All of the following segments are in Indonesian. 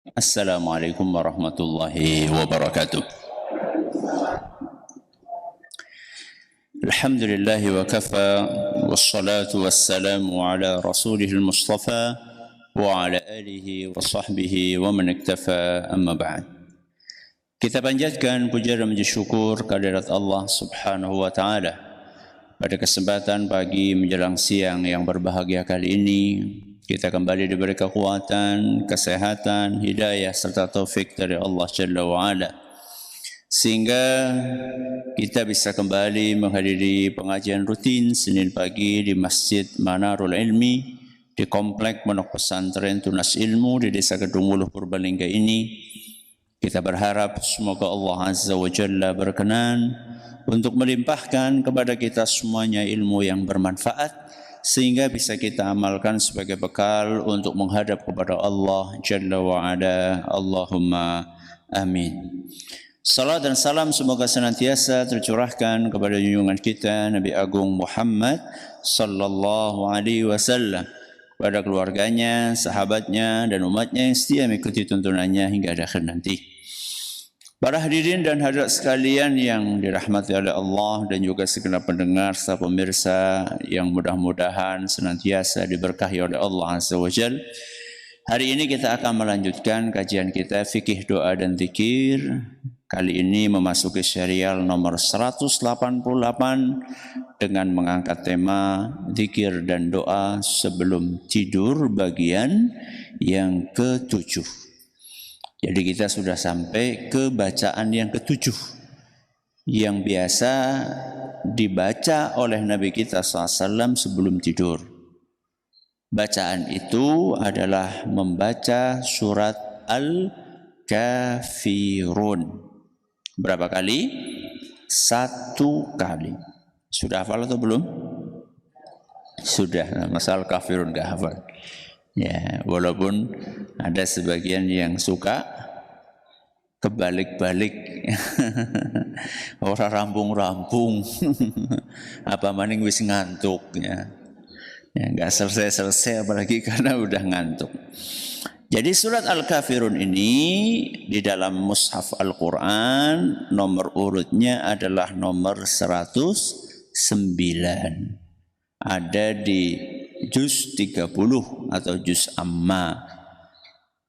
Assalamualaikum warahmatullahi wabarakatuh. Alhamdulillahi wa kafa wassalatu wassalamu ala rasulihil mustafa wa ala alihi wa sahbihi wa man iktafa amma ba'd. Kita panjatkan puja dan puji syukur kehadirat Allah Subhanahu wa taala pada kesempatan pagi menjelang siang yang berbahagia kali ini. Kita kembali diberi kekuatan, kesehatan, hidayah serta taufik dari Allah Jalla wa'ala, sehingga kita bisa kembali menghadiri pengajian rutin Senin pagi di Masjid Manarul Ilmi di Komplek Pondok Pesantren Tunas Ilmu di Desa Kedung Wuluh Purbalingga ini. Kita berharap semoga Allah Azza wa Jalla berkenan untuk melimpahkan kepada kita semuanya ilmu yang bermanfaat, sehingga bisa kita amalkan sebagai bekal untuk menghadap kepada Allah Jalla wa'ala. Allahumma amin. Salam dan salam semoga senantiasa tercurahkan kepada junjungan kita Nabi Agung Muhammad sallallahu alaihi wasallam, pada keluarganya, sahabatnya dan umatnya yang setia mengikuti tuntunannya hingga akhir nanti. Para hadirin dan hadirat sekalian yang dirahmati oleh Allah dan juga segenap pendengar serta pemirsa yang mudah-mudahan senantiasa diberkahi oleh Allah Azza wa Jalla. Hari ini kita akan melanjutkan kajian kita fikih doa dan zikir. Kali ini memasuki serial nomor 188 dengan mengangkat tema zikir dan doa sebelum tidur bagian yang ke-7. Jadi kita sudah sampai ke bacaan yang ke-7 yang biasa dibaca oleh Nabi kita SAW sebelum tidur. Bacaan itu adalah membaca surat Al-Kafirun. Berapa kali? 1 kali. Sudah hafal atau belum? Sudah, masalah Kafirun gak hafal. Ya, walaupun ada sebagian yang suka kebalik-balik, orang rampung-rampung, apa maning wis ngantuk ya, nggak selesai-selesai apalagi karena udah ngantuk. Jadi surat Al-Kafirun ini di dalam mushaf Al-Quran nomor urutnya adalah nomor 109. Ada di juz 30 atau juz amma.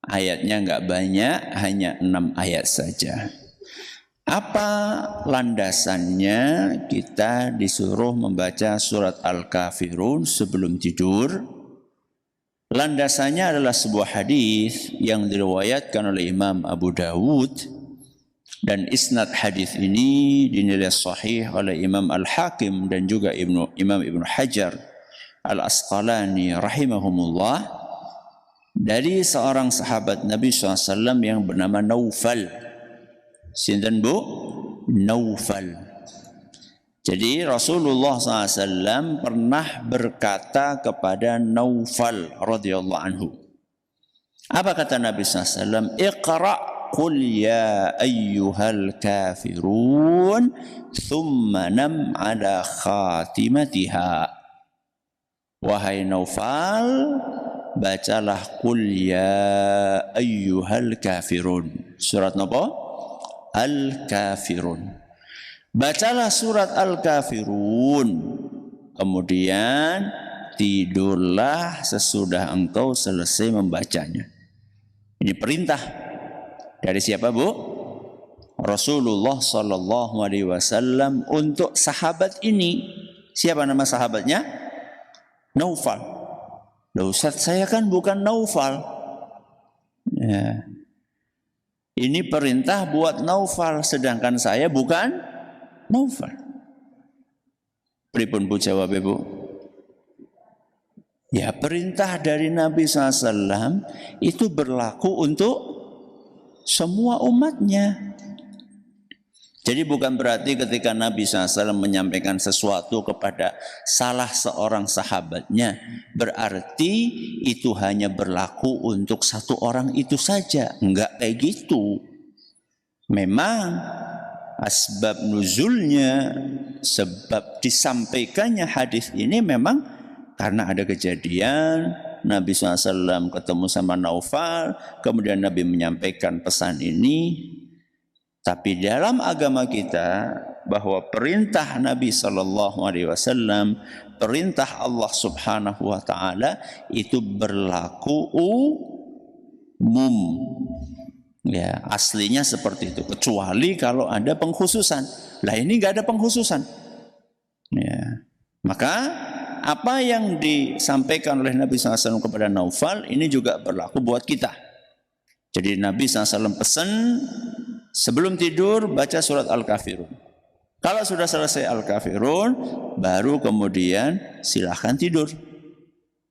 Ayatnya enggak banyak, hanya 6 ayat saja. Apa landasannya kita disuruh membaca surat Al-Kafirun sebelum tidur? Landasannya adalah sebuah hadis yang diriwayatkan oleh Imam Abu Dawud, dan isnad hadis ini dinilai sahih oleh Imam Al-Hakim dan juga Imam Ibnu Hajar Al-Asqalani rahimahumullah, dari seorang sahabat Nabi SAW yang bernama Naufal. Sinten bu? Naufal. Jadi Rasulullah SAW pernah berkata kepada Naufal radhiyallahu anhu. Apa kata Nabi SAW? Iqra' qul ya ayyuhal kafirun thumma nam ala khatimatiha. Wahai Naufal, bacalah qul ya ayyuhal kafirun. Surat apa? Al-Kafirun. Bacalah surat Al-Kafirun. Kemudian tidurlah sesudah engkau selesai membacanya. Ini perintah dari siapa, Bu? Rasulullah sallallahu alaihi wasallam untuk sahabat ini. Siapa nama sahabatnya? Naufal. Loh Ustaz, saya kan bukan Naufal. Ya. Ini perintah buat Naufal, sedangkan saya bukan Naufal. Pripun Bu jawab Ibu? Ya, perintah dari Nabi SAW itu berlaku untuk semua umatnya. Jadi bukan berarti ketika Nabi SAW menyampaikan sesuatu kepada salah seorang sahabatnya, berarti itu hanya berlaku untuk satu orang itu saja. Enggak kayak gitu. Memang asbab nuzulnya, sebab disampaikannya hadis ini memang karena ada kejadian Nabi SAW ketemu sama Naufal, kemudian Nabi menyampaikan pesan ini. Tapi dalam agama kita bahwa perintah Nabi SAW, perintah Allah Subhanahu wa taala itu berlaku umum. Ya, aslinya seperti itu, kecuali kalau ada pengkhususan. Lah ini enggak ada pengkhususan. Ya. Maka apa yang disampaikan oleh Nabi SAW kepada Naufal ini juga berlaku buat kita. Jadi Nabi SAW pesan sebelum tidur baca surat Al-Kafirun. Kalau sudah selesai Al-Kafirun, baru kemudian silahkan tidur.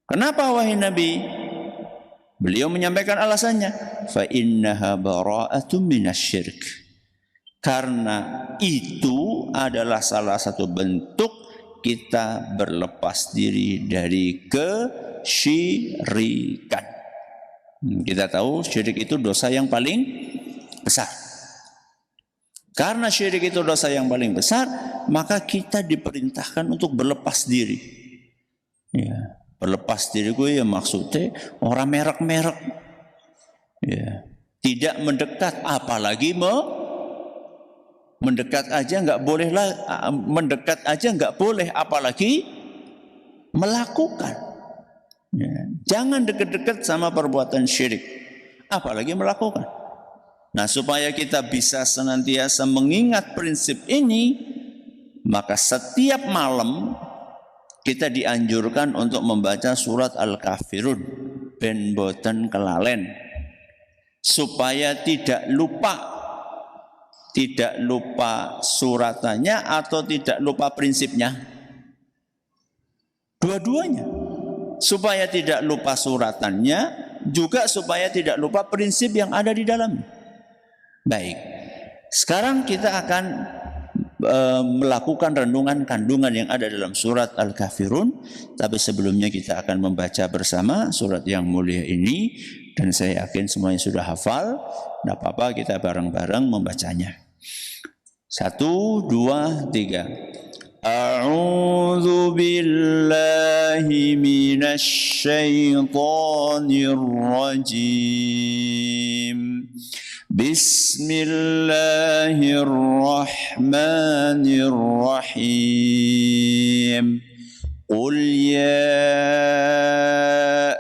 Kenapa wahai Nabi? Beliau menyampaikan alasannya. Fa innaha bara'atun minasy-syirk. Karena itu adalah salah satu bentuk kita berlepas diri dari kesyirikan. Kita tahu syirik itu dosa yang paling besar. Karena syirik itu dosa yang paling besar, maka kita diperintahkan untuk berlepas diri. Ya, berlepas diri gue ya maksudnya orang merek-merek. Ya, tidak mendekat, apalagi mendekat aja nggak boleh lah, mendekat aja nggak boleh, apalagi melakukan. Ya, jangan dekat-dekat sama perbuatan syirik, apalagi melakukan. Nah, supaya kita bisa senantiasa mengingat prinsip ini, maka setiap malam kita dianjurkan untuk membaca surat Al-Kafirun ben boten kelalen, supaya tidak lupa suratannya atau tidak lupa prinsipnya. Dua-duanya. Supaya tidak lupa suratannya, juga supaya tidak lupa prinsip yang ada di dalamnya. Baik. Sekarang kita akan melakukan renungan kandungan yang ada dalam surat Al-Kafirun. Tapi sebelumnya kita akan membaca bersama surat yang mulia ini. Dan saya yakin semuanya sudah hafal. Tidak apa-apa, kita bareng-bareng membacanya. 1, 2, 3. A'udzu billahi minasy syaithanir rajim. Bismillahirrahmanirrahim. Qul ya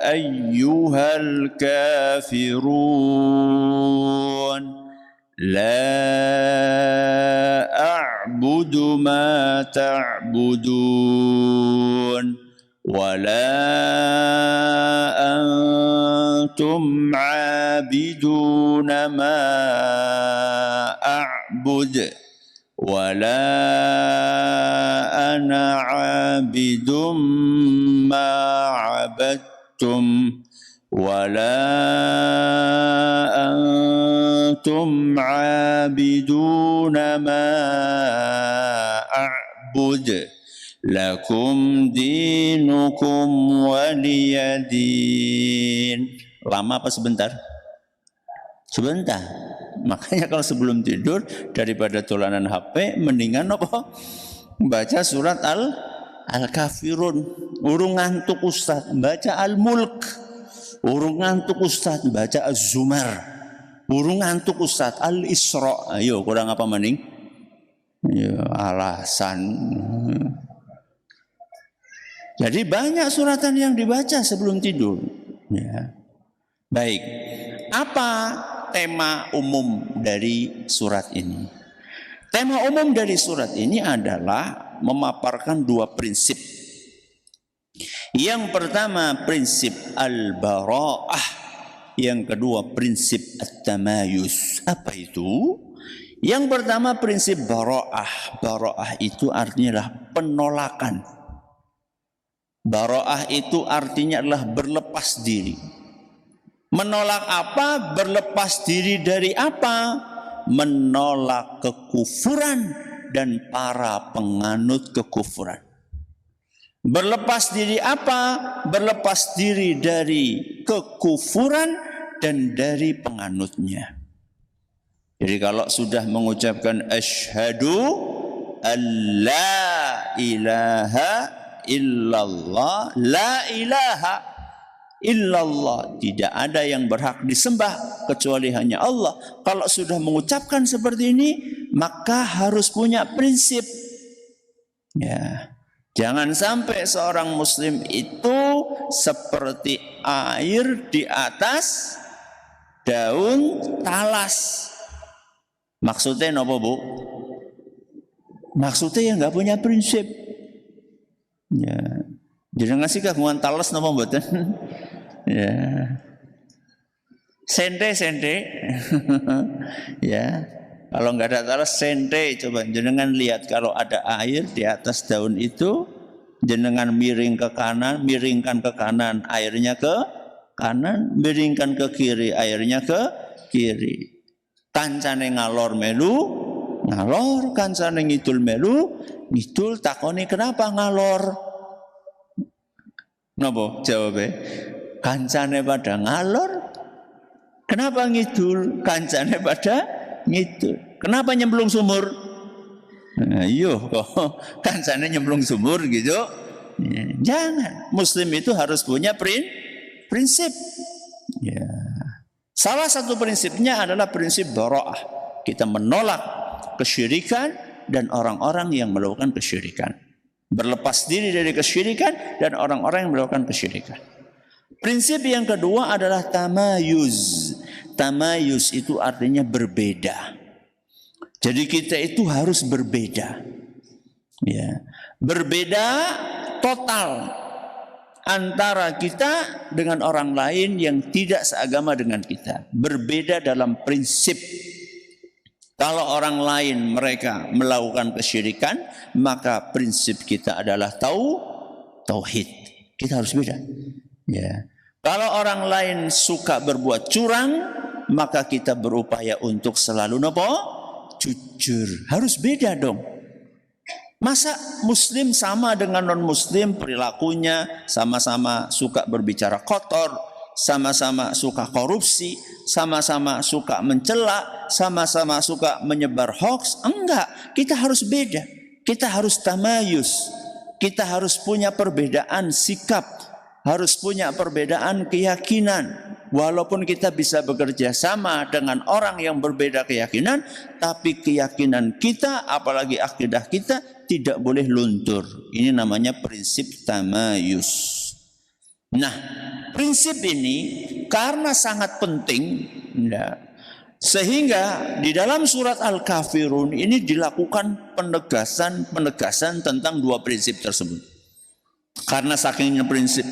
ayyuhal kafirun la a'budu ma ta'budun wa la antum 'abiduna ma a'bud wa la ana 'abidum ma 'abadtum ولا أنتم عابدون ما أعبد لكم دينكم ولي دين. Lama apa sebentar? Sebentar. Makanya kalau sebelum tidur daripada tulanan HP mendingan apa? Baca surat Al-Kafirun. Urung ngantuk Ustaz, baca Al-Mulk. Urung ngantuk Ustaz, baca Az-Zumar. Urung ngantuk Ustaz, Al-Isra. Ayo, kurang apa maning? Ya, alasan. Jadi banyak suratan yang dibaca sebelum tidur. Ya. Baik, apa tema umum dari surat ini? Tema umum dari surat ini adalah memaparkan dua prinsip. Yang pertama prinsip al-bara'ah, yang kedua prinsip at-tamayus. Apa itu? Yang pertama prinsip bara'ah. Bara'ah itu artinya adalah penolakan. Bara'ah itu artinya adalah berlepas diri. Menolak apa? Berlepas diri dari apa? Menolak kekufuran dan para penganut kekufuran. Berlepas diri apa? Berlepas diri dari kekufuran dan dari penganutnya. Jadi kalau sudah mengucapkan asyhadu alla ilaha illallah, la ilaha illallah, tidak ada yang berhak disembah kecuali hanya Allah. Kalau sudah mengucapkan seperti ini, maka harus punya prinsip. Ya, jangan sampai seorang muslim itu seperti air di atas daun talas. Maksudnya apa, Bu? Maksudnya yang nggak punya prinsip. Ya, jadi ngasih kagungan talas napa mboten? Ya, sente. Ya, kalau nggak ada talas sente, coba jenengan lihat kalau ada air di atas daun itu, jenengan miringkan ke kanan, airnya ke kanan, miringkan ke kiri, airnya ke kiri. Kancane ngalor melu, ngalor, kancane ngidul melu, ngidul. Takoni kenapa ngalor? Napa jawabnya? Kancane pada ngalor, kenapa ngidul? Kancane pada ngidul. Kenapa nyemplung sumur? Nah, iyo kok kancane nyemplung sumur gitu. Ya, jangan. Muslim itu harus punya prinsip. Ya. Salah satu prinsipnya adalah prinsip bara'ah. Kita menolak kesyirikan dan orang-orang yang melakukan kesyirikan. Berlepas diri dari kesyirikan dan orang-orang yang melakukan kesyirikan. Prinsip yang kedua adalah tamayuz. Tamayuz itu artinya berbeda. Jadi kita itu harus berbeda. Ya. Berbeda total antara kita dengan orang lain yang tidak seagama dengan kita. Berbeda dalam prinsip. Kalau orang lain mereka melakukan kesyirikan, maka prinsip kita adalah tauhid. Kita harus beda. Ya. Kalau orang lain suka berbuat curang, maka kita berupaya untuk selalu jujur. Harus beda dong. Masa muslim sama dengan non-muslim perilakunya, sama-sama suka berbicara kotor, sama-sama suka korupsi, sama-sama suka mencela, sama-sama suka menyebar hoax? Enggak, kita harus beda. Kita harus tamayus. Kita harus punya perbedaan sikap, harus punya perbedaan keyakinan. Walaupun kita bisa bekerja sama dengan orang yang berbeda keyakinan, tapi keyakinan kita, apalagi akidah kita, tidak boleh luntur. Ini namanya prinsip tamayus. Nah, prinsip ini karena sangat penting, sehingga di dalam surat Al-Kafirun ini dilakukan penegasan tentang dua prinsip tersebut. Karena saking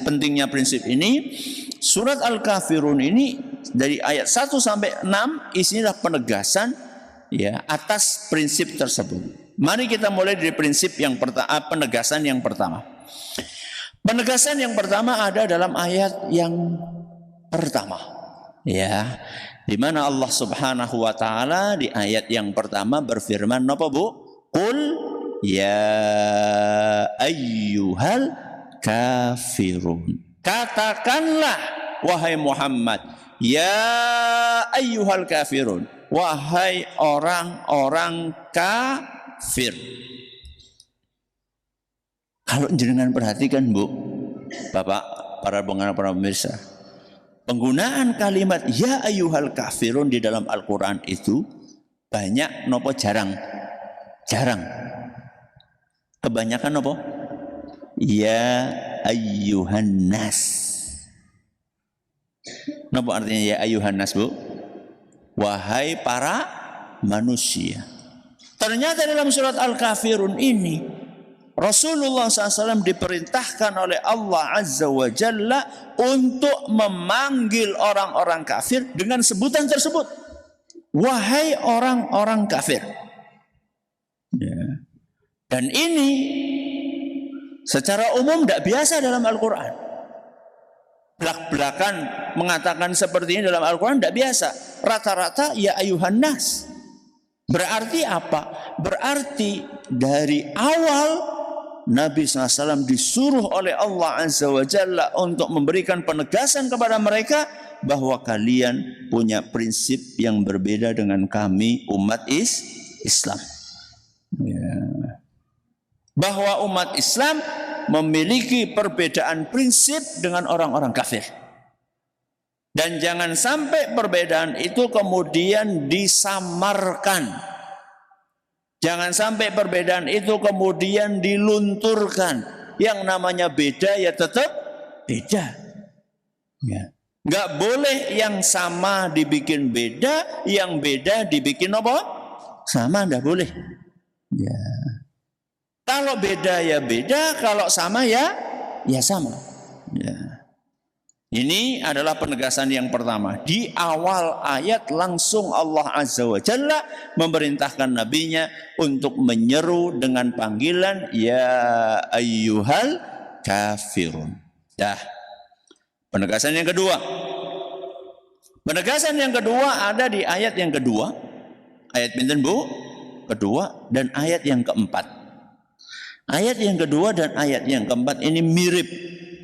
pentingnya prinsip ini, surat Al-Kafirun ini dari ayat 1 sampai 6 isinya penegasan ya atas prinsip tersebut. Mari kita mulai dari prinsip yang pertama, penegasan yang pertama. Penegasan yang pertama ada dalam ayat yang pertama. Ya, di mana Allah Subhanahu wa taala di ayat yang pertama berfirman apa, Bu? Qul ya ayyuhal kafirun. Katakanlah wahai Muhammad, ya ayyuhal kafirun, wahai orang-orang kafir. Kalau jenengan perhatikan, Bu, Bapak, para pemirsa, penggunaan kalimat ya ayyuhal kafirun di dalam Al-Quran itu banyak nopo jarang. Kebanyakan nopo ya ayyuhan nas. Nopo artinya ya ayyuhan nas, Bu? Wahai para manusia. Ternyata dalam surat Al-Kafirun ini Rasulullah SAW diperintahkan oleh Allah Azza wa Jalla untuk memanggil orang-orang kafir dengan sebutan tersebut. Wahai orang-orang kafir. Ya. Dan ini secara umum tidak biasa dalam Al-Quran. Belak-belakan mengatakan seperti ini dalam Al-Quran tidak biasa. Rata-rata ya ayuhan nas. Berarti apa? Berarti dari awal Nabi SAW disuruh oleh Allah Azza wa Jalla untuk memberikan penegasan kepada mereka bahwa kalian punya prinsip yang berbeda dengan kami umat Islam. Ya. Bahwa umat Islam memiliki perbedaan prinsip dengan orang-orang kafir. Dan jangan sampai perbedaan itu kemudian disamarkan. Jangan sampai perbedaan itu kemudian dilunturkan. Yang namanya beda ya tetap beda. Ya. Nggak boleh yang sama dibikin beda, yang beda dibikin apa? Sama, nggak boleh. Ya. Kalau beda ya beda, kalau sama ya sama. Ya. Ini adalah penegasan yang pertama. Di awal ayat langsung Allah Azza wa Jalla memerintahkan nabinya untuk menyeru dengan panggilan ya ayyuhal kafirun. Dah. Penegasan yang kedua. Penegasan yang kedua ada di ayat yang kedua. Ayat pinten Bu? Kedua dan ayat yang keempat. Ayat yang kedua dan ayat yang keempat ini mirip.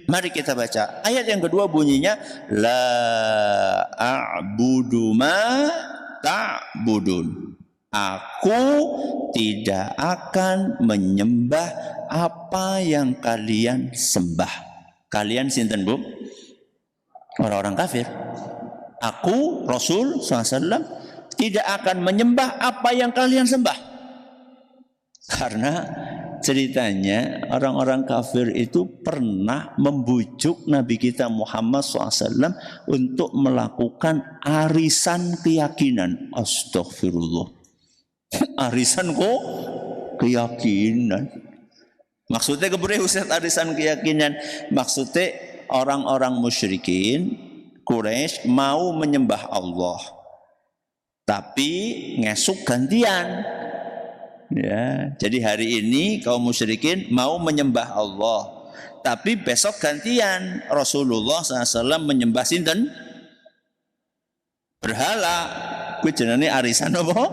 Mari kita baca. Ayat yang kedua bunyinya la a'budu ma ta'budun. Aku tidak akan menyembah apa yang kalian sembah. Kalian sinten Bu? Orang-orang kafir. Aku Rasul SAW tidak akan menyembah apa yang kalian sembah. Karena ceritanya orang-orang kafir itu pernah membujuk Nabi kita Muhammad SAW untuk melakukan arisan keyakinan. Astagfirullah. Arisan kok keyakinan. Maksudnya kemudian Ustaz arisan keyakinan. Maksudnya orang-orang musyrikin Quraisy mau menyembah Allah. Tapi ngesuk gantian. Ya, jadi hari ini kaum musyrikin mau menyembah Allah, tapi besok gantian Rasulullah SAW menyembah sinten? Berhala. Kuwi jenenge arisan apa?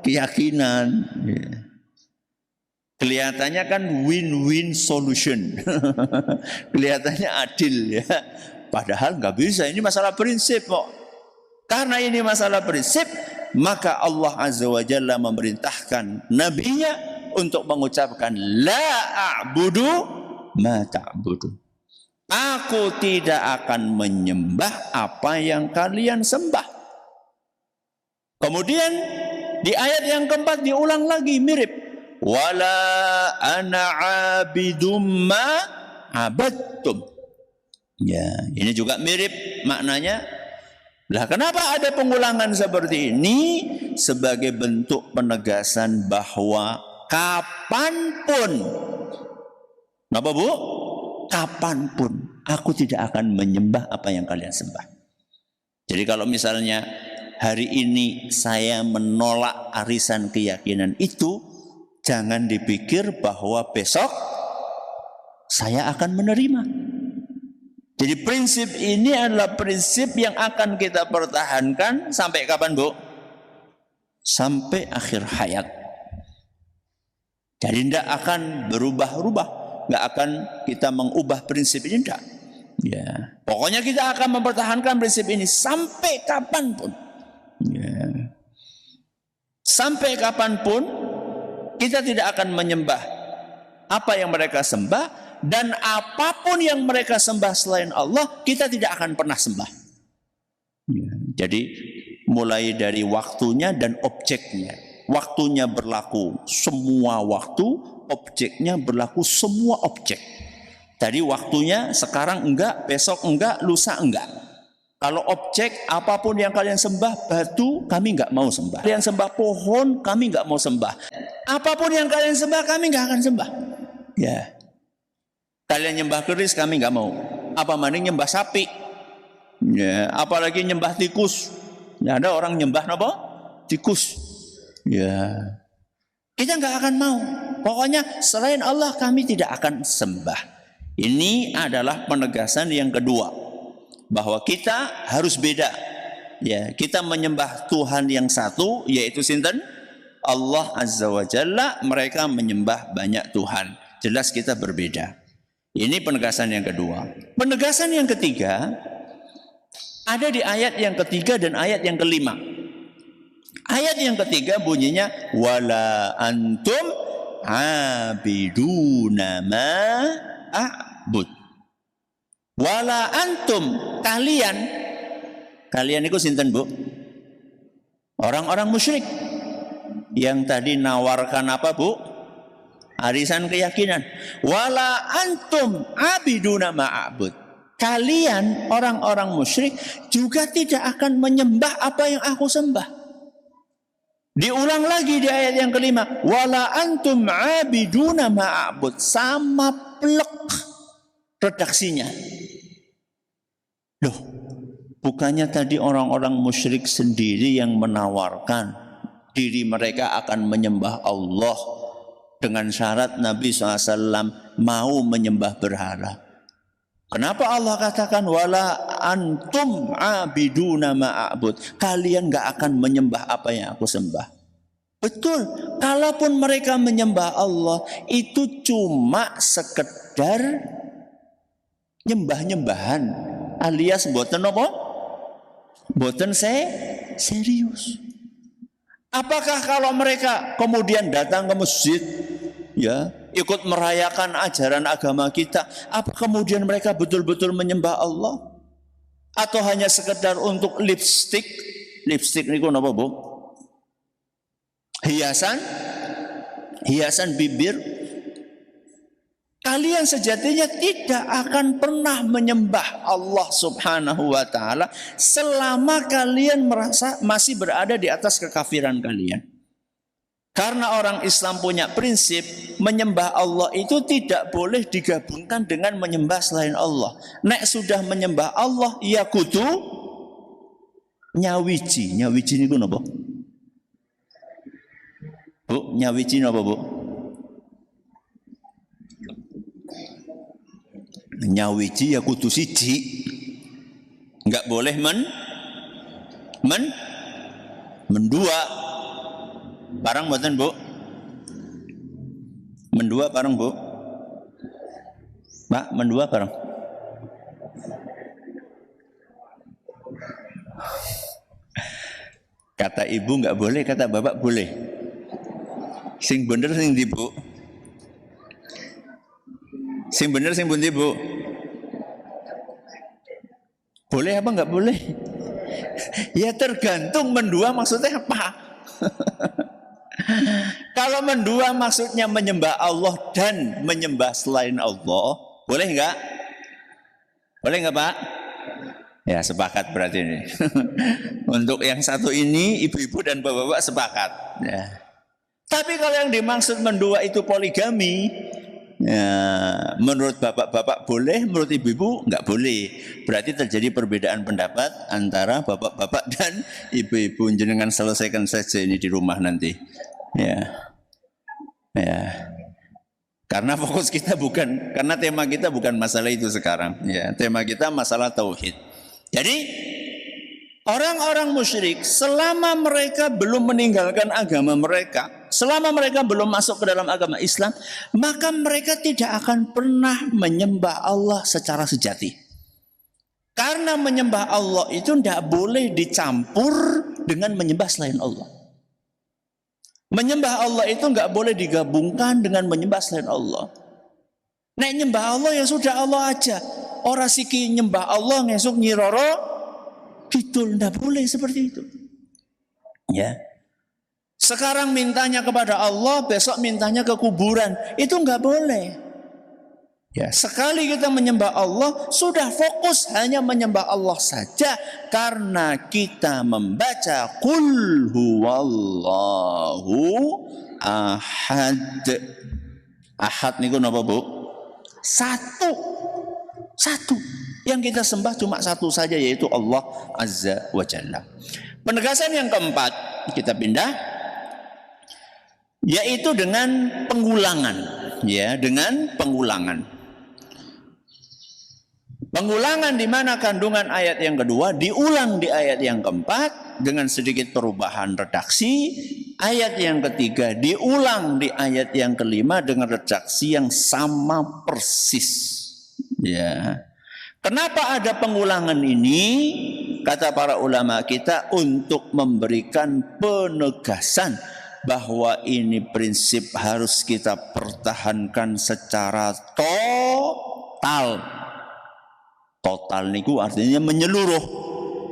Keyakinan. Ya. Kelihatannya kan win-win solution. Kelihatannya adil ya. Padahal nggak bisa. Ini masalah prinsip kok. Karena ini masalah prinsip, maka Allah Azza wa Jalla memerintahkan nabinya untuk mengucapkan la a'budu ma ta'budu. Aku tidak akan menyembah apa yang kalian sembah. Kemudian di ayat yang keempat diulang lagi mirip. Wala ana 'abidum ma 'abadtum. Ya, ini juga mirip maknanya. Lah kenapa ada pengulangan seperti ini? Sebagai bentuk penegasan bahwa kapanpun, kenapa Bu? Kapanpun aku tidak akan menyembah apa yang kalian sembah. Jadi kalau misalnya hari ini saya menolak arisan keyakinan itu, jangan dipikir bahwa besok saya akan menerima. Jadi prinsip ini adalah prinsip yang akan kita pertahankan sampai kapan Bu? Sampai akhir hayat. Jadi tidak akan berubah-ubah. Tidak akan kita mengubah prinsip ini, tidak. Ya. Pokoknya kita akan mempertahankan prinsip ini sampai kapanpun. Ya. Sampai kapanpun kita tidak akan menyembah apa yang mereka sembah. Dan apapun yang mereka sembah selain Allah, kita tidak akan pernah sembah. Ya, jadi mulai dari waktunya dan objeknya. Waktunya berlaku semua waktu, objeknya berlaku semua objek. Jadi waktunya sekarang enggak, besok enggak, lusa enggak. Kalau objek apapun yang kalian sembah, batu kami enggak mau sembah. Kalian sembah pohon, kami enggak mau sembah. Apapun yang kalian sembah, kami enggak akan sembah. Ya. Kalian nyembah keris kami nggak mau. Apa mending nyembah sapi? Ya, apalagi nyembah tikus. Ya, ada orang nyembah apa? Tikus. Ya, kita nggak akan mau. Pokoknya selain Allah kami tidak akan sembah. Ini adalah penegasan yang kedua, bahwa kita harus beda. Ya, kita menyembah Tuhan yang satu, yaitu sinten? Allah Azza wa Jalla. Mereka menyembah banyak Tuhan. Jelas kita berbeda. Ini penegasan yang kedua. Penegasan yang ketiga ada di ayat yang ketiga dan ayat yang kelima. Ayat yang ketiga bunyinya wala antum abiduna ma a'bud. Wala antum, kalian Kalian itu sinten, Bu? Orang-orang musyrik yang tadi nawarkan apa, Bu? Arisan keyakinan. Wala antum abiduna ma'abud. Kalian orang-orang musyrik juga tidak akan menyembah apa yang aku sembah. Diulang lagi di ayat yang kelima, wala antum abiduna ma'abud, sama plek redaksinya. Loh, bukannya tadi orang-orang musyrik sendiri yang menawarkan diri mereka akan menyembah Allah dengan syarat Nabi SAW mau menyembah berhala. Kenapa Allah katakan wala antum abiduna ma'abud? Kalian gak akan menyembah apa yang aku sembah. Betul, kalaupun mereka menyembah Allah itu cuma sekedar nyembah-nyembahan alias boten apa? Boten serius. Apakah kalau mereka kemudian datang ke masjid, ya, ikut merayakan ajaran agama kita, apa kemudian mereka betul-betul menyembah Allah? Atau hanya sekedar untuk lipstick? Lipstick niku napa, Bu? Hiasan bibir. Kalian sejatinya tidak akan pernah menyembah Allah Subhanahu wa taala selama kalian merasa masih berada di atas kekafiran kalian. Karena orang Islam punya prinsip menyembah Allah itu tidak boleh digabungkan dengan menyembah selain Allah. Nek sudah menyembah Allah ya kudu nyawiji. Nyawiji niku napa? Bu, nyawiji napa, Bu? Nyawiji ya kudu siji. Enggak boleh mendua. Barang mboten, Bu? Mendua bareng, Bu? Mbak, mendua bareng. Kata ibu enggak boleh, kata bapak boleh. Sing bener sing ndi, Bu? Sing bener sing pundi, Bu? Boleh apa enggak boleh? Ya tergantung mendua maksudnya apa. Kalau mendua maksudnya menyembah Allah dan menyembah selain Allah, boleh enggak? Boleh enggak, Pak? Ya sepakat berarti ini. Untuk yang satu ini ibu-ibu dan bapak-bapak sepakat. Ya. Tapi kalau yang dimaksud mendua itu poligami, ya, menurut bapak-bapak boleh, menurut ibu-ibu enggak boleh. Berarti terjadi perbedaan pendapat antara bapak-bapak dan ibu-ibu. Jenengan selesaikan saja ini di rumah nanti. Ya. Karena fokus kita bukan, karena tema kita bukan masalah itu sekarang. Ya, tema kita masalah tauhid. Jadi orang-orang musyrik selama mereka belum meninggalkan agama mereka, selama mereka belum masuk ke dalam agama Islam, maka mereka tidak akan pernah menyembah Allah secara sejati. Karena menyembah Allah itu tidak boleh dicampur dengan menyembah selain Allah. Menyembah Allah itu nggak boleh digabungkan dengan menyembah selain Allah. Nek nyembah Allah ya sudah Allah aja. Orang siki nyembah Allah ngesuk nyiroro kidul, ndak boleh seperti itu. Ya. Sekarang mintanya kepada Allah, besok mintanya ke kuburan. Itu nggak boleh. Ya, sekali kita menyembah Allah, sudah fokus hanya menyembah Allah saja karena kita membaca Qul huwallahu ahad. Ahad niku napa, Bu? Satu. Yang kita sembah cuma satu saja, yaitu Allah Azza wa Jalla. Penegasan yang keempat, kita pindah, yaitu dengan pengulangan. Ya, dengan pengulangan. Pengulangan di mana kandungan ayat yang kedua diulang di ayat yang keempat dengan sedikit perubahan redaksi. Ayat yang ketiga diulang di ayat yang kelima dengan redaksi yang sama persis. Ya. Kenapa ada pengulangan ini? Kata para ulama kita untuk memberikan penegasan bahwa ini prinsip harus kita pertahankan secara total. Total niku artinya menyeluruh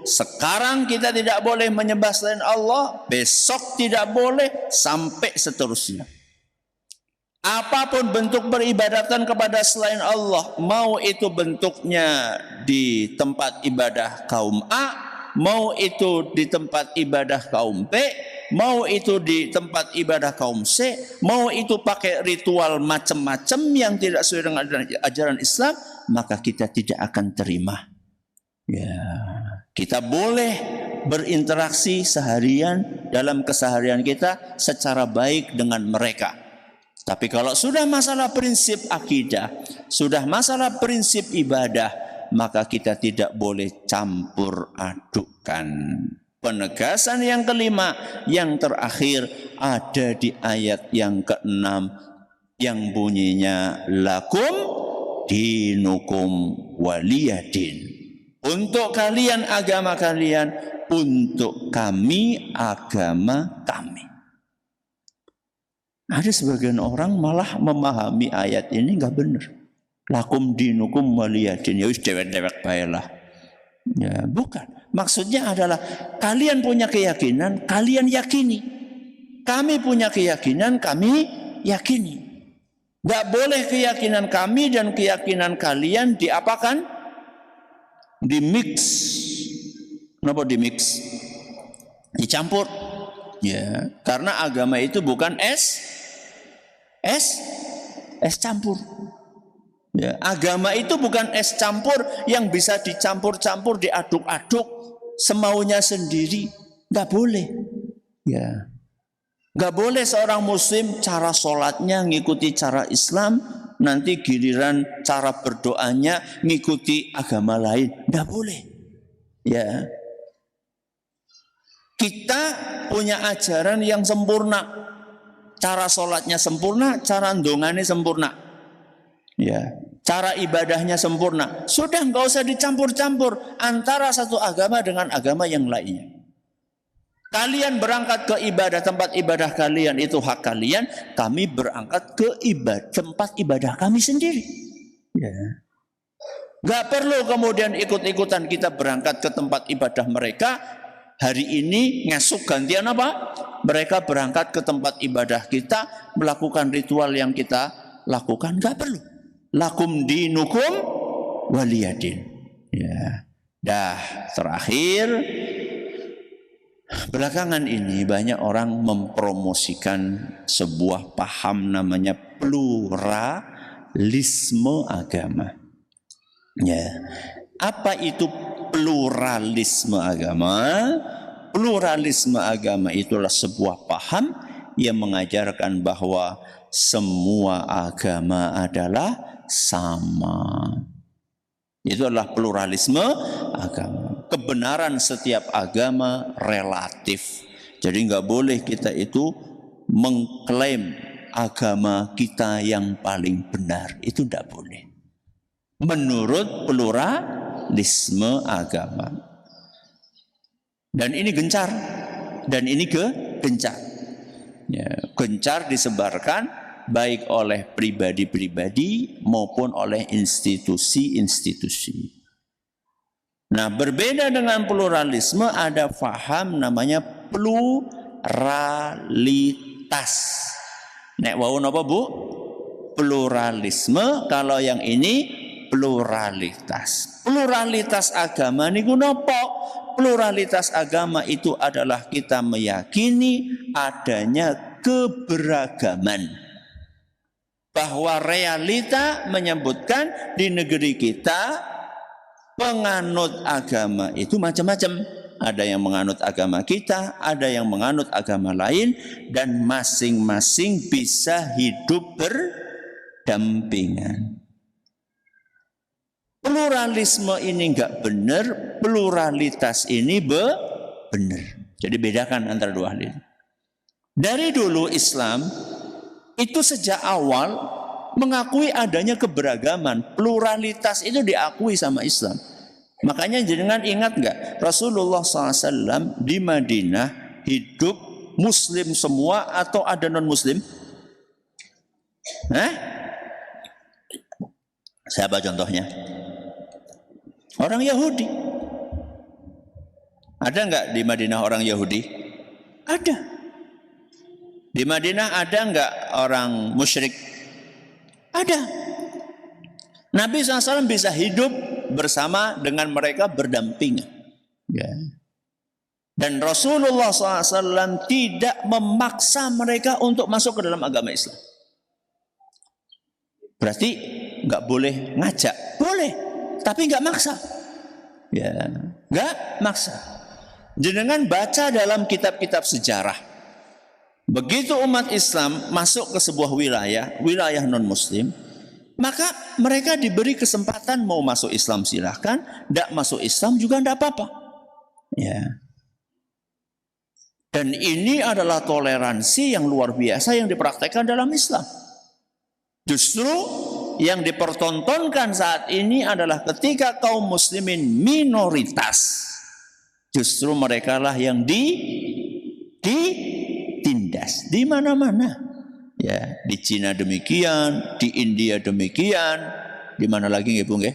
Sekarang kita tidak boleh menyembah selain Allah, besok tidak boleh, sampai seterusnya. Apapun bentuk peribadatan kepada selain Allah, mau itu bentuknya di tempat ibadah kaum A, mau itu di tempat ibadah kaum B, mau itu di tempat ibadah kaum C, mau itu pakai ritual macam-macam yang tidak sesuai dengan ajaran Islam, maka kita tidak akan terima. Ya, kita boleh berinteraksi seharian dalam keseharian kita secara baik dengan mereka. Tapi kalau sudah masalah prinsip akidah, sudah masalah prinsip ibadah, maka kita tidak boleh campur adukkan. Penegasan yang kelima, yang terakhir ada di ayat yang ke-6 yang bunyinya lakum dinukum waliyadin. Untuk kalian agama kalian, untuk kami agama kami. Ada sebagian orang malah memahami ayat ini nggak benar. Lakum dinukum waliyadin. Ya wis dewek-dewek baelah. Ya, bukan. Maksudnya adalah kalian punya keyakinan, kalian yakini. Kami punya keyakinan, kami yakini. Nggak boleh keyakinan kami dan keyakinan kalian diapakan? Dimix. Kenapa dimix? Dicampur. Ya, karena agama itu bukan es campur. Ya, agama itu bukan es campur yang bisa dicampur-campur, diaduk-aduk semaunya sendiri. Nggak boleh. Ya, nggak boleh seorang muslim cara sholatnya ngikuti cara Islam, nanti giliran cara berdoanya ngikuti agama lain. Nggak boleh. Ya, kita punya ajaran yang sempurna. Cara sholatnya sempurna, cara ndongane sempurna. Ya, cara ibadahnya sempurna. Sudah nggak usah dicampur-campur antara satu agama dengan agama yang lainnya. Kalian berangkat ke ibadah, tempat ibadah kalian itu hak kalian. Kami berangkat ke tempat ibadah kami sendiri. Ya. Nggak perlu kemudian ikut-ikutan kita berangkat ke tempat ibadah mereka. Hari ini ngesuk gantian apa? Mereka berangkat ke tempat ibadah kita, melakukan ritual yang kita lakukan. Enggak perlu. Lakum dinukum waliyadin. Ya. Dah, terakhir, belakangan ini banyak orang mempromosikan sebuah paham namanya pluralisme agama. Ya. Apa itu pluralisme agama? Pluralisme agama itulah sebuah paham yang mengajarkan bahwa semua agama adalah sama. Itu adalah pluralisme agama. Kebenaran setiap agama relatif. Jadi nggak boleh kita itu mengklaim agama kita yang paling benar. Itu tidak boleh. Menurut pluralisme agama. Dan ini gencar, dan ini gencar. Ya, gencar disebarkan baik oleh pribadi-pribadi maupun oleh institusi-institusi. Nah, berbeda dengan pluralisme ada faham namanya pluralitas. Nek wau napa Bu? Pluralisme, kalau yang ini pluralitas. Pluralitas agama niku napa? Pluralitas agama itu adalah kita meyakini adanya keberagaman. Bahwa realita menyebutkan di negeri kita penganut agama itu macam-macam. Ada yang menganut agama kita, ada yang menganut agama lain, dan masing-masing bisa hidup berdampingan. Pluralisme ini enggak benar, pluralitas ini benar. Jadi bedakan antara dua hal ini. Dari dulu Islam itu sejak awal mengakui adanya keberagaman, pluralitas itu diakui sama Islam. Makanya jangan ingat enggak, Rasulullah SAW di Madinah hidup Muslim semua atau ada non Muslim? Siapa contohnya? Orang Yahudi. Ada enggak di Madinah orang Yahudi? Ada. Di Madinah ada enggak orang musyrik? Ada. Nabi SAW bisa hidup bersama dengan mereka berdampingan. Ya. Dan Rasulullah SAW tidak memaksa mereka untuk masuk ke dalam agama Islam. Berarti nggak boleh ngajak, boleh, tapi nggak maksa. Ya, nggak maksa. Jenengan baca dalam kitab-kitab sejarah. Begitu umat Islam masuk ke sebuah wilayah non-Muslim, maka mereka diberi kesempatan mau masuk Islam silahkan, tidak masuk Islam juga tidak apa-apa. Ya. Dan ini adalah toleransi yang luar biasa yang dipraktekkan dalam Islam. Justru yang dipertontonkan saat ini adalah ketika kaum muslimin minoritas, justru mereka lah yang ditindas di mana-mana. Ya, di Cina demikian, di India demikian, di mana lagi nggih, Bung nggih?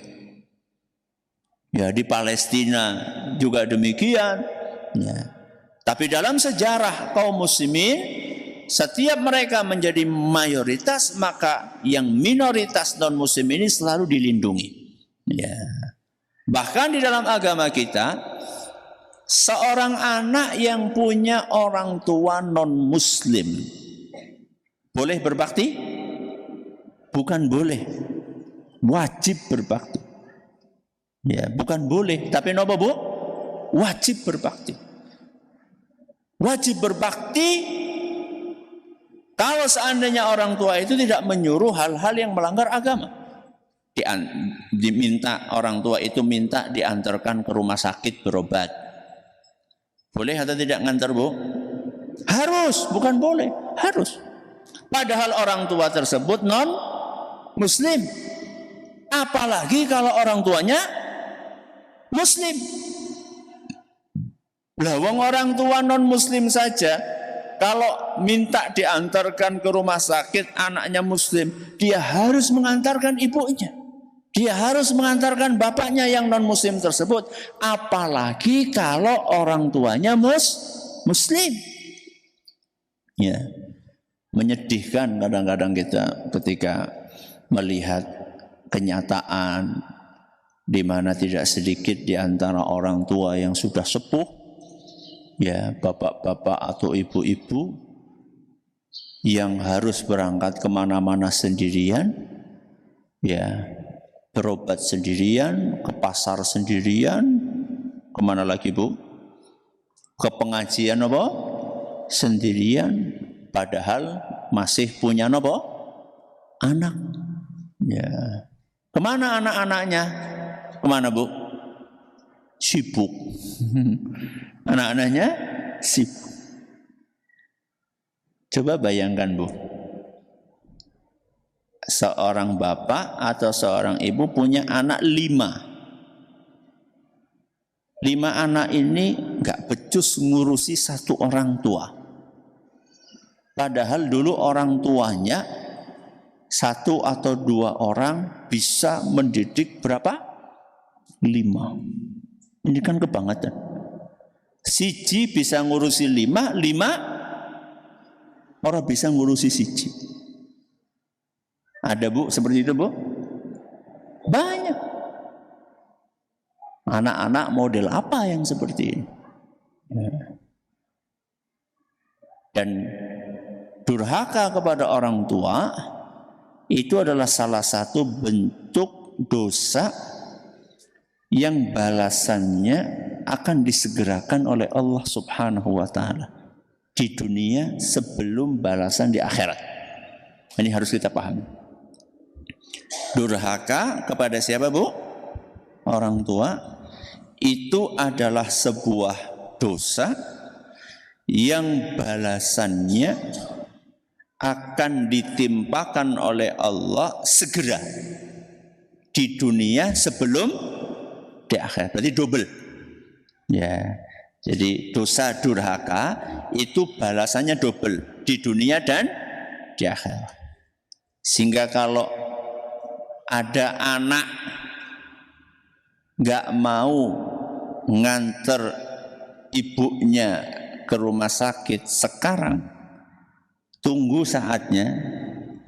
Ya, di Palestina juga demikian. Ya. Tapi dalam sejarah kaum muslimin, setiap mereka menjadi mayoritas, maka yang minoritas non muslim ini selalu dilindungi. Ya. Bahkan di dalam agama kita, seorang anak yang punya orang tua non muslim boleh berbakti? Bukan boleh, wajib berbakti. Ya, bukan boleh, tapi nopo Bu? Wajib berbakti. Wajib berbakti kalau seandainya orang tua itu tidak menyuruh hal-hal yang melanggar agama. Diminta orang tua itu minta diantarkan ke rumah sakit berobat. Boleh atau tidak ngantar, Bu? Harus, bukan boleh, harus. Padahal orang tua tersebut non muslim. Apalagi kalau orang tuanya muslim. Lah wong orang tua non muslim saja kalau minta diantarkan ke rumah sakit anaknya muslim, dia harus mengantarkan ibunya. Dia harus mengantarkan bapaknya yang non muslim tersebut, apalagi kalau orang tuanya muslim. Ya. Menyedihkan kadang-kadang kita ketika melihat kenyataan di mana tidak sedikit di antara orang tua yang sudah sepuh, ya, bapak-bapak atau ibu-ibu yang harus berangkat kemana-mana sendirian, ya, berobat sendirian, ke pasar sendirian, kemana lagi Bu? Ke pengajian apa? Sendirian, padahal masih punya apa? Anak. Ya. Kemana anak-anaknya? Kemana Bu? Sibuk. Anak-anaknya sibuk. Coba bayangkan Bu, seorang bapak atau seorang ibu punya anak 5. 5 anak ini gak becus ngurusi satu orang tua. Padahal dulu orang tuanya 1 atau 2 orang bisa mendidik berapa? 5. Ini kan kebangetan. Siji bisa ngurusi 5 orang bisa ngurusi siji. Ada Bu seperti itu Bu? Banyak. Anak-anak model apa yang seperti ini? Dan durhaka kepada orang tua itu adalah salah satu bentuk dosa yang balasannya akan disegerakan oleh Allah Subhanahu wa taala di dunia sebelum balasan di akhirat. Ini harus kita pahami. Durhaka kepada siapa Bu? Orang tua itu adalah sebuah dosa yang balasannya akan ditimpakan oleh Allah segera di dunia sebelum di akhirat. Berarti double. Ya. Jadi dosa durhaka itu balasannya double di dunia dan di akhirat. Sehingga kalau ada anak nggak mau nganter ibunya ke rumah sakit sekarang, tunggu saatnya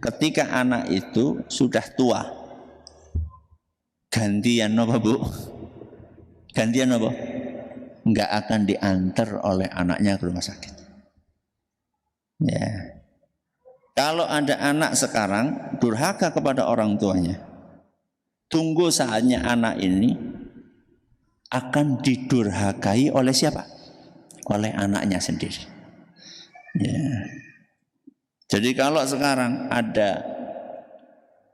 ketika anak itu sudah tua. Gantian apa Bu? Gantian apa? Enggak akan diantar oleh anaknya ke rumah sakit. Ya. Kalau ada anak sekarang durhaka kepada orang tuanya, tunggu saatnya anak ini akan didurhakai oleh siapa? Oleh anaknya sendiri. Ya. Jadi kalau sekarang ada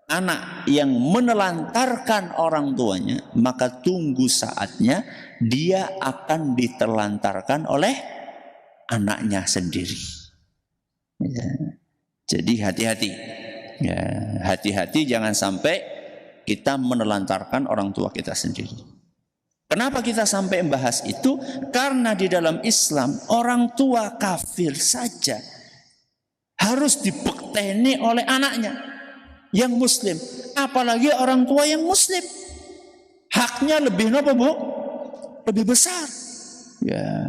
anak yang menelantarkan orang tuanya, maka tunggu saatnya dia akan ditelantarkan oleh anaknya sendiri. Ya. Jadi hati-hati. Ya, hati-hati jangan sampai kita menelantarkan orang tua kita sendiri. Kenapa kita sampai membahas itu? Karena di dalam Islam orang tua kafir saja harus dibekteni oleh anaknya yang muslim, apalagi orang tua yang muslim. Haknya lebih apa Bu? Lebih besar ya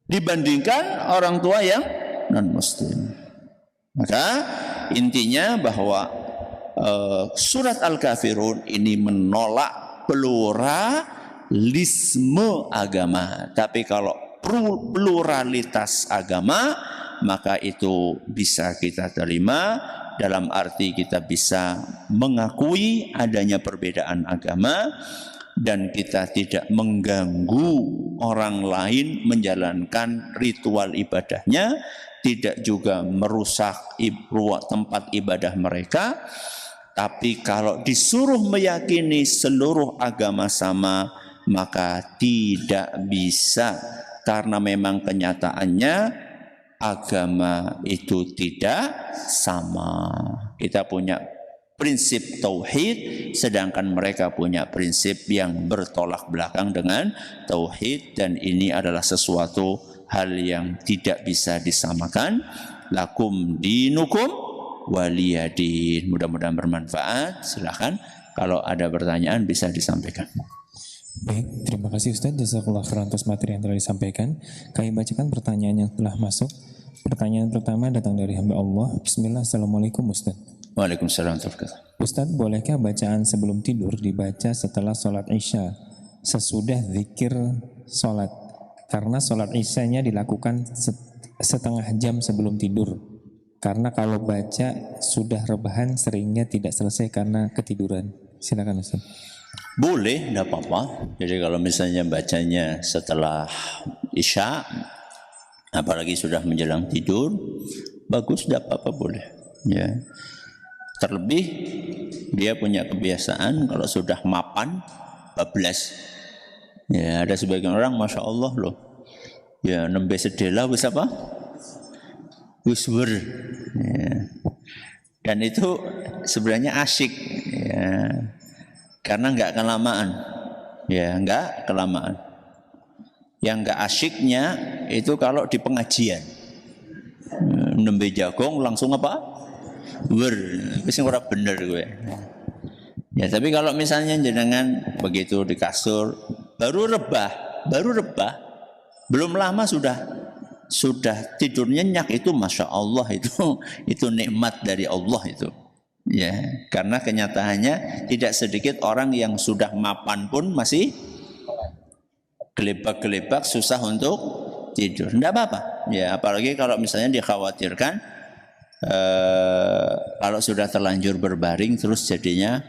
dibandingkan orang tua yang non muslim. Maka intinya bahwa surat Al-Kafirun ini menolak pluralisme agama. Tapi kalau pluralitas agama, maka itu bisa kita terima. Dalam arti kita bisa mengakui adanya perbedaan agama dan kita tidak mengganggu orang lain menjalankan ritual ibadahnya, tidak juga merusak tempat ibadah mereka. Tapi kalau disuruh meyakini seluruh agama sama, maka tidak bisa, karena memang kenyataannya agama itu tidak sama. Kita punya prinsip tauhid, sedangkan mereka punya prinsip yang bertolak belakang dengan tauhid, dan ini adalah sesuatu hal yang tidak bisa disamakan. Lakum dinukum waliyadin. Mudah-mudahan bermanfaat. Silakan kalau ada pertanyaan bisa disampaikan. Baik, terima kasih Ustaz. Jazakallah khairan atas materi yang telah disampaikan. Kami bacakan pertanyaan yang telah masuk. Pertanyaan pertama datang dari hamba Allah. Bismillah, Assalamualaikum Ustaz. Waalaikumsalam. Ustaz, bolehkah bacaan sebelum tidur dibaca setelah sholat isya, sesudah zikir sholat? Karena sholat isyanya dilakukan setengah jam sebelum tidur. Karena kalau baca sudah rebahan seringnya tidak selesai karena ketiduran. Silakan Ustaz. Boleh, tidak apa-apa. Jadi kalau misalnya bacanya setelah isya, apalagi sudah menjelang tidur, bagus, tidak apa-apa, boleh. Ya. Terlebih dia punya kebiasaan kalau sudah mapan, bablas. Ya, ada sebagian orang, masya Allah loh. Ya, nembe sedela wis apa? Wis wer. Ya. Dan itu sebenarnya asyik. Ya. Karena enggak kelamaan. Ya, enggak kelamaan. Yang enggak asyiknya itu kalau di pengajian. Nembe jagung langsung apa? Wer. Wis ora bener gue. Ya, tapi kalau misalnya jenengan begitu di kasur baru rebah, belum lama sudah tidur nyenyak, itu masya Allah, itu nikmat dari Allah itu. Ya, karena kenyataannya tidak sedikit orang yang sudah mapan pun masih gelebak-gelebak, susah untuk tidur. Tidak apa-apa. Ya, apalagi kalau misalnya dikhawatirkan kalau sudah terlanjur berbaring terus jadinya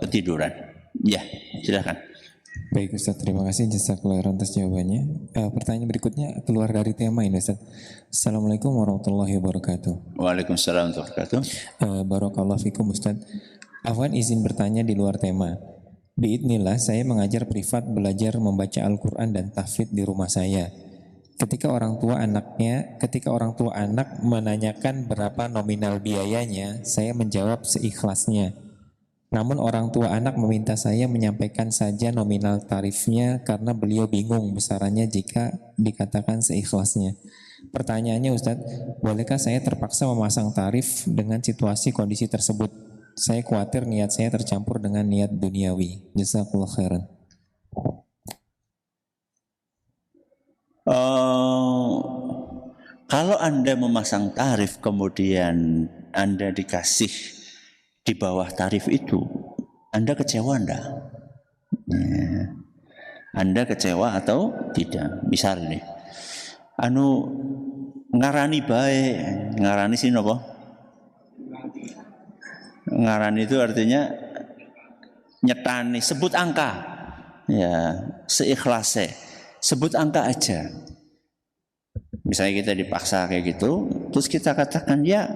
ketiduran. Ya, silakan. Baik Ustaz, terima kasih jazakallahu khairan atas jawabannya. Pertanyaan berikutnya keluar dari tema ini Ustaz. Assalamualaikum warahmatullahi wabarakatuh. Waalaikumsalam warahmatullahi wabarakatuh. Barakallahu fikum Ustaz. Afwan izin bertanya di luar tema. Biidnillah saya mengajar privat belajar membaca Al-Quran dan tahfidz di rumah saya. Ketika orang tua anak menanyakan berapa nominal biayanya, saya menjawab seikhlasnya. Namun orang tua anak meminta saya menyampaikan saja nominal tarifnya karena beliau bingung besarannya jika dikatakan seikhlasnya. Pertanyaannya Ustadz, bolehkah saya terpaksa memasang tarif dengan situasi kondisi tersebut? Saya khawatir niat saya tercampur dengan niat duniawi. Jazakallahu khairan. Kalau Anda memasang tarif kemudian Anda dikasih di bawah tarif itu, Anda kecewa enggak? Anda kecewa atau tidak? Misal nih, ngarani baik, ngarani sih nopo? Ngarani itu artinya nyetani, sebut angka, ya seikhlasnya, sebut angka aja. Misalnya kita dipaksa kayak gitu, terus kita katakan ya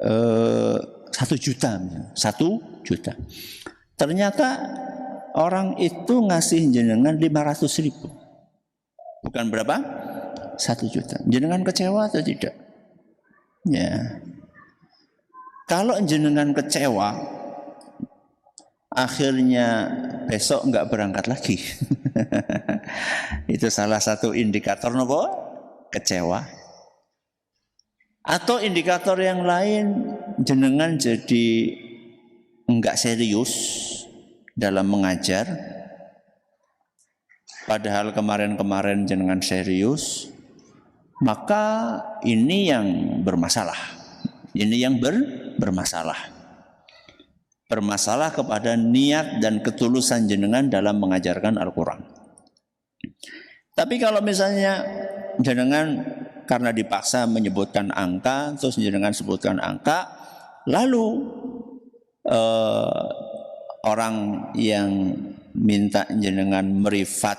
1 juta, 1 juta. Ternyata orang itu ngasih jenengan 500.000. Bukan berapa? 1 juta. Jenengan kecewa atau tidak? Ya. Kalau jenengan kecewa, akhirnya besok enggak berangkat lagi. Itu salah satu indikator nopo? Kecewa. Atau indikator yang lain, jenengan jadi enggak serius dalam mengajar, padahal kemarin-kemarin jenengan serius, maka ini yang bermasalah. Ini yang bermasalah. Bermasalah kepada niat dan ketulusan jenengan dalam mengajarkan Al-Quran. Tapi kalau misalnya jenengan karena dipaksa menyebutkan angka, terus jenengan sebutkan angka, lalu orang yang minta jenengan merifat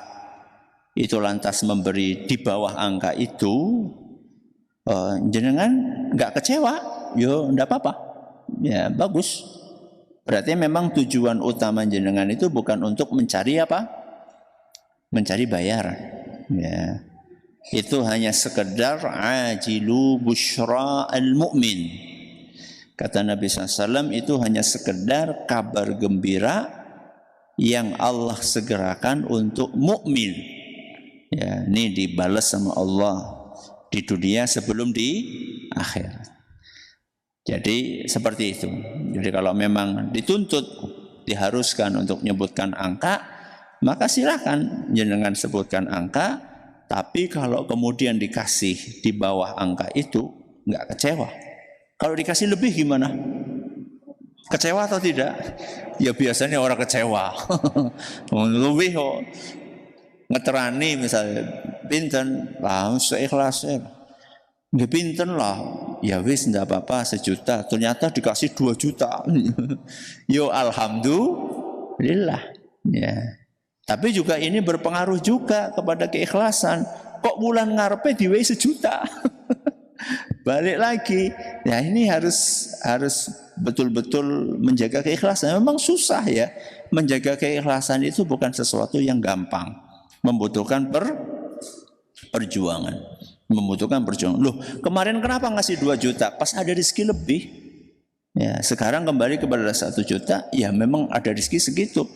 itu lantas memberi di bawah angka itu, jenengan nggak kecewa, yo ndak apa-apa, ya bagus. Berarti memang tujuan utama jenengan itu bukan untuk mencari apa? Mencari bayaran. Ya. Itu hanya sekedar ajilu busyra al-mu'min. Kata Nabi SAW, itu hanya sekedar kabar gembira yang Allah segerakan untuk mukmin. Ya, ini dibalas sama Allah di dunia sebelum di akhirat. Jadi seperti itu. Jadi kalau memang dituntut, diharuskan untuk menyebutkan angka, maka silakan jenengan sebutkan angka. Tapi kalau kemudian dikasih di bawah angka itu, nggak kecewa. Kalau dikasih lebih gimana? Kecewa atau tidak? Ya biasanya orang kecewa. Lebih kok ngeterani misalnya, pinten lah seikhlasnya. Nggak pinten lah, ya wis ndak apa-apa 1 juta. Ternyata dikasih 2 juta. Yo alhamdulillah. Ya. Tapi juga ini berpengaruh juga kepada keikhlasan. Kok bulan ngarepe diwehi 1 juta? Balik lagi. Ya ini harus betul-betul menjaga keikhlasan. Memang susah ya. Menjaga keikhlasan itu bukan sesuatu yang gampang. Membutuhkan perjuangan. Membutuhkan perjuangan. Loh, kemarin kenapa ngasih 2 juta? Pas ada rezeki lebih. Ya, sekarang kembali kepada 1 juta, ya memang ada rezeki segitu.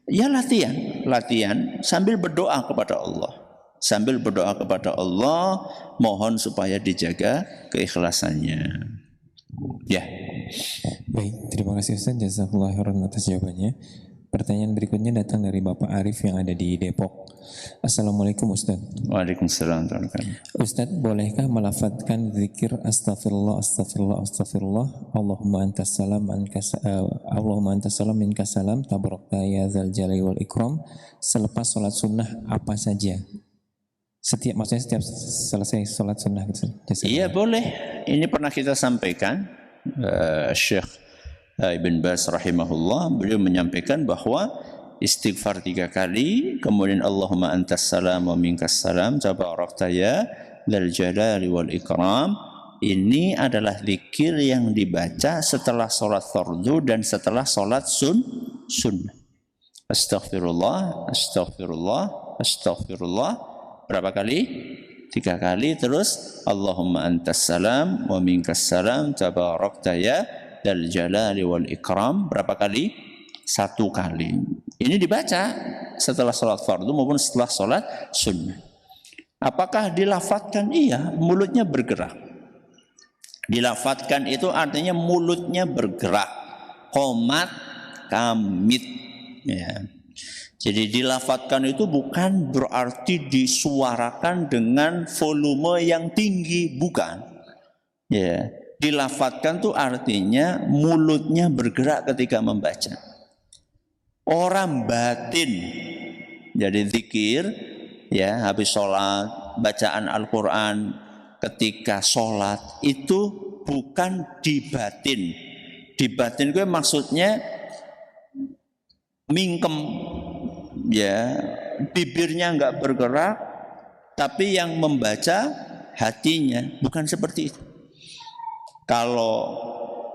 Ya latihan sambil berdoa kepada Allah. Sambil berdoa kepada Allah, mohon supaya dijaga keikhlasannya. Ya. Baik, terima kasih Ustaz. Jazakallahu khairan atas jawabannya. Pertanyaan berikutnya datang dari Bapak Arif yang ada di Depok. Assalamualaikum Ustaz. Waalaikumsalam. Ustaz, bolehkah melafadzkan zikir astagfirullah, astagfirullah, astagfirullah, Allahumma antas salam, Allahumma antas salam, minkas salam, tabarakta ya dzal jalali wal ikram, selepas sholat sunnah apa saja? Maksudnya setiap selesai sholat sunnah gitu. Iya boleh. Ini pernah kita sampaikan. Syekh Ibn Baz rahimahullah, beliau menyampaikan bahwa istighfar 3 kali, kemudian Allahumma antas salam wa minkas salam, tabarakta ya dzal jalali wal ikram. Ini adalah zikir yang dibaca setelah sholat fardu dan setelah sholat sunnah. Astaghfirullah, astaghfirullah, astaghfirullah. Berapa kali? 3 kali. Terus Allahumma antas salam wa minkas salam, tabarakta ya dzal jalali wal ikram. Berapa kali? 1 kali. Ini dibaca setelah sholat fardu maupun setelah sholat sunnah. Apakah dilafatkan? Iya, mulutnya bergerak. Dilafatkan itu artinya mulutnya bergerak. Qomat kamit. Ya. Jadi dilafatkan itu bukan berarti disuarakan dengan volume yang tinggi, bukan. Ya, dilafatkan tuh artinya mulutnya bergerak ketika membaca. Orang batin. Jadi zikir, ya, habis sholat, bacaan Al-Quran ketika sholat itu bukan di batin. Di batin gue maksudnya mingkem, ya, bibirnya enggak bergerak, tapi yang membaca hatinya, bukan seperti itu. Kalau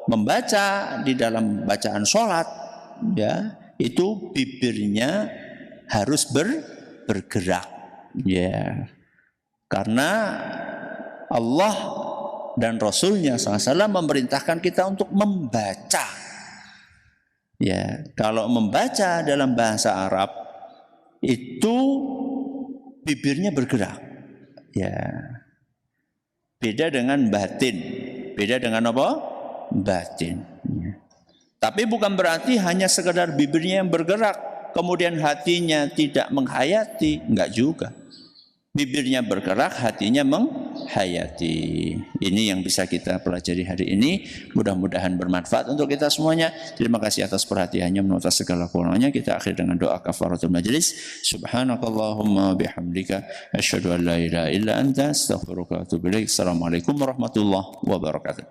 membaca di dalam bacaan sholat, ya, itu bibirnya harus bergerak, ya, karena Allah dan Rasulnya SAW memerintahkan kita untuk membaca. Ya, kalau membaca dalam bahasa Arab itu bibirnya bergerak. Ya. Beda dengan batin. Beda dengan apa? Batin. Ya. Tapi bukan berarti hanya sekedar bibirnya yang bergerak, kemudian hatinya tidak menghayati, enggak juga. Bibirnya bergerak, hatinya menghayati. Ini yang bisa kita pelajari hari ini. Mudah-mudahan bermanfaat untuk kita semuanya. Terima kasih atas perhatiannya, menurut segala kurangnya. Kita akhir dengan doa kafaratul majlis. Subhanakallahumma bihamdika asyhadu an la ilaha illa anta astaghfiruka wa atubu ilaik. Assalamualaikum warahmatullahi wabarakatuh.